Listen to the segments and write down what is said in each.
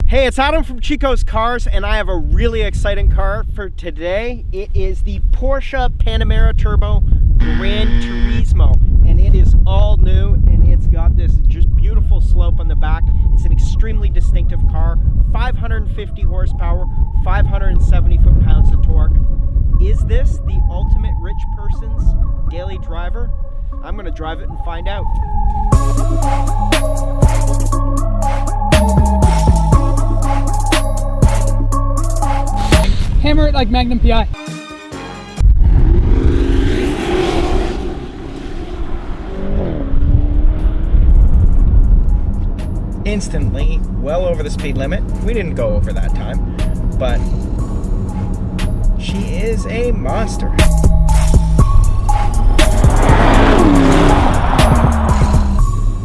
Hey, it's Adam from Chico's Cars, and I have a really exciting car for today. It is the Porsche Panamera Turbo Gran Turismo, and it is all new, and it's got this just beautiful slope on the back. It's an extremely distinctive car, 550 horsepower, 570 foot-pounds of torque. Is this the ultimate rich person's daily driver? I'm going to drive it and find out. Hammer it like Magnum PI. Instantly, well over the speed limit. We didn't go over that time, but she is a monster.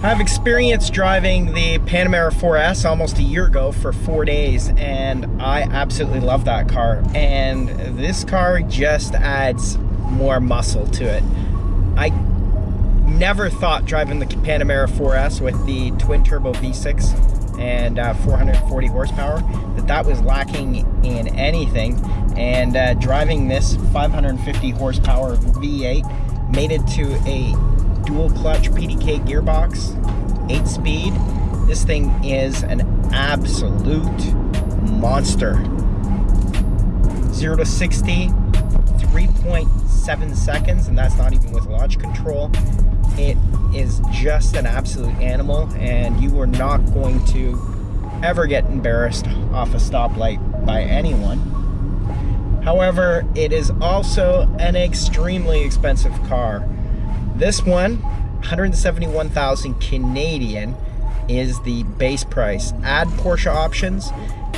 I've experienced driving the Panamera 4S almost a year ago for 4 days, and I absolutely love that car. And this car just adds more muscle to it. I never thought driving the Panamera 4S with the twin turbo V6 and 440 horsepower that was lacking in anything. And driving this 550 horsepower V8 made it to a dual clutch PDK gearbox, 8-speed. This thing is an absolute monster. 0 to 60, 3.7 seconds, and that's not even with launch control. It is just an absolute animal, and you are not going to ever get embarrassed off a stoplight by anyone. However, it is also an extremely expensive car. This one, 171,000 Canadian, is the base price. Add Porsche options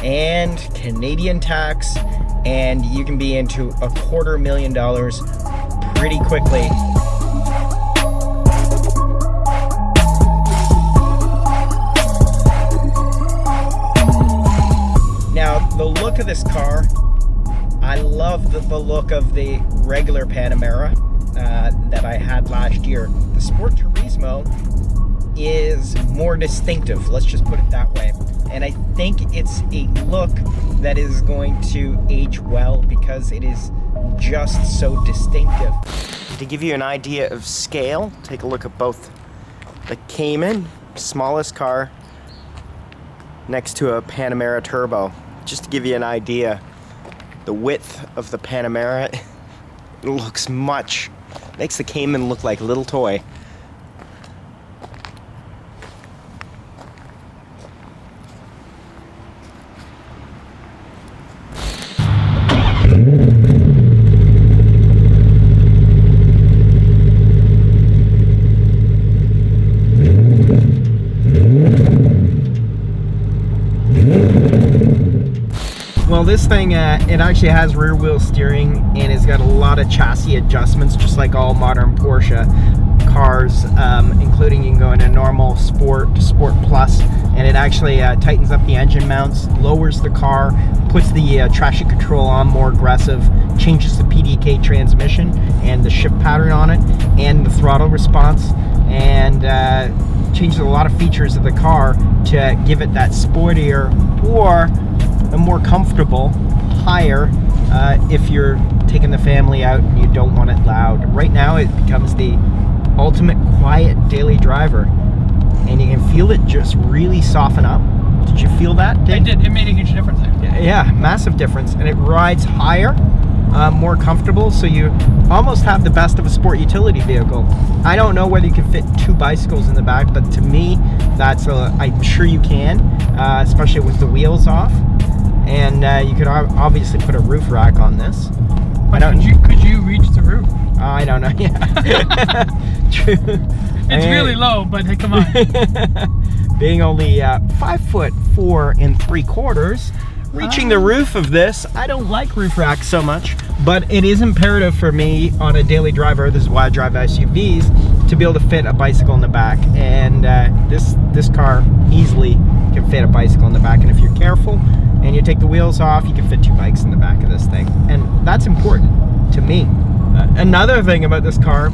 and Canadian tax, and you can be into $250,000 pretty quickly. Now, the look of this car, I love the look of the regular Panamera that I had last year. The Sport Turismo is more distinctive, let's just put it that way. And I think it's a look that is going to age well because it is just so distinctive. To give you an idea of scale, take a look at both the Cayman, smallest car, next to a Panamera Turbo. Just to give you an idea, the width of the Panamera, it looks makes the Cayman look like a little toy. Well, this thing, it actually has rear wheel steering, and it's got a lot of chassis adjustments, just like all modern Porsche cars, including you can go into normal, sport plus, and it actually tightens up the engine mounts, lowers the car, puts the traction control on more aggressive, changes the PDK transmission and the shift pattern on it, and the throttle response, and changes a lot of features of the car to give it that sportier or a more comfortable, higher, if you're taking the family out and you don't want it loud. Right now it becomes the ultimate quiet daily driver, and you can feel it just really soften up. Did you feel that, Dave? I did. It made a huge difference there. Yeah, massive difference. And it rides higher, more comfortable, so you almost have the best of a sport utility vehicle. I don't know whether you can fit 2 bicycles in the back, but to me, I'm sure you can, especially with the wheels off. And you could obviously put a roof rack on this. But could you reach the roof? I don't know. Yeah. True. It's really low, but hey, come on. Being only 5'4" 3/4", reaching the roof of this, I don't like roof racks so much, but it is imperative for me on a daily driver. This is why I drive SUVs, to be able to fit a bicycle in the back, and this car easily can fit a bicycle in the back. And if you're careful and you take the wheels off, you can fit 2 bikes in the back of this thing, and that's important to me. Another thing about this car,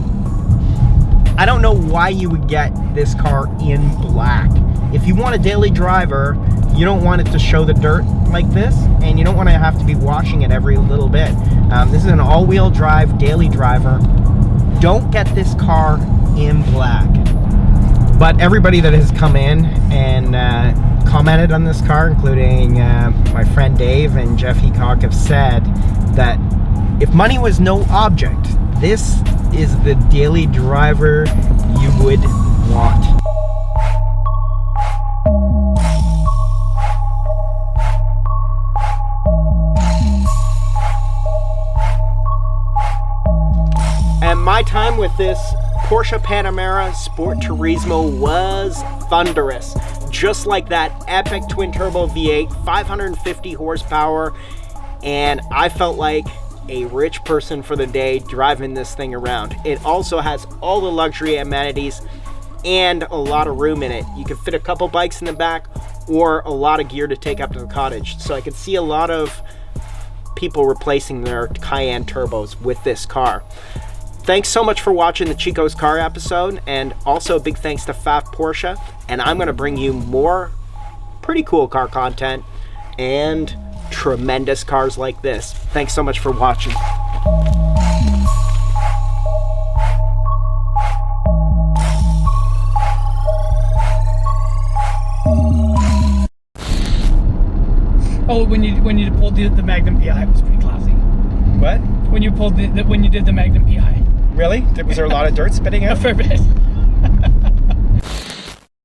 I don't know why you would get this car in black. If you want a daily driver you don't want it to show the dirt like this, and you don't want to have to be washing it every little bit. This is an all-wheel drive daily driver. Don't get this car in black. But everybody that has come in and commented on this car, including my friend Dave and Jeff Heacock, have said that if money was no object, this is the daily driver you would want. And my time with this Porsche Panamera Sport Turismo was thunderous. Just like that epic twin turbo V8, 550 horsepower, and I felt like a rich person for the day driving this thing around. It also has all the luxury amenities and a lot of room in it. You can fit a couple bikes in the back or a lot of gear to take up to the cottage. So I could see a lot of people replacing their Cayenne turbos with this car. Thanks so much for watching the Chico's Car episode, and also a big thanks to Pfaff Porsche, and I'm going to bring you more pretty cool car content and tremendous cars like this. Thanks so much for watching. Oh, when you pulled the Magnum PI, it was pretty classy. What? When you pulled when you did the Magnum PI. Really? Was there a lot of dirt spitting out? A fair bit.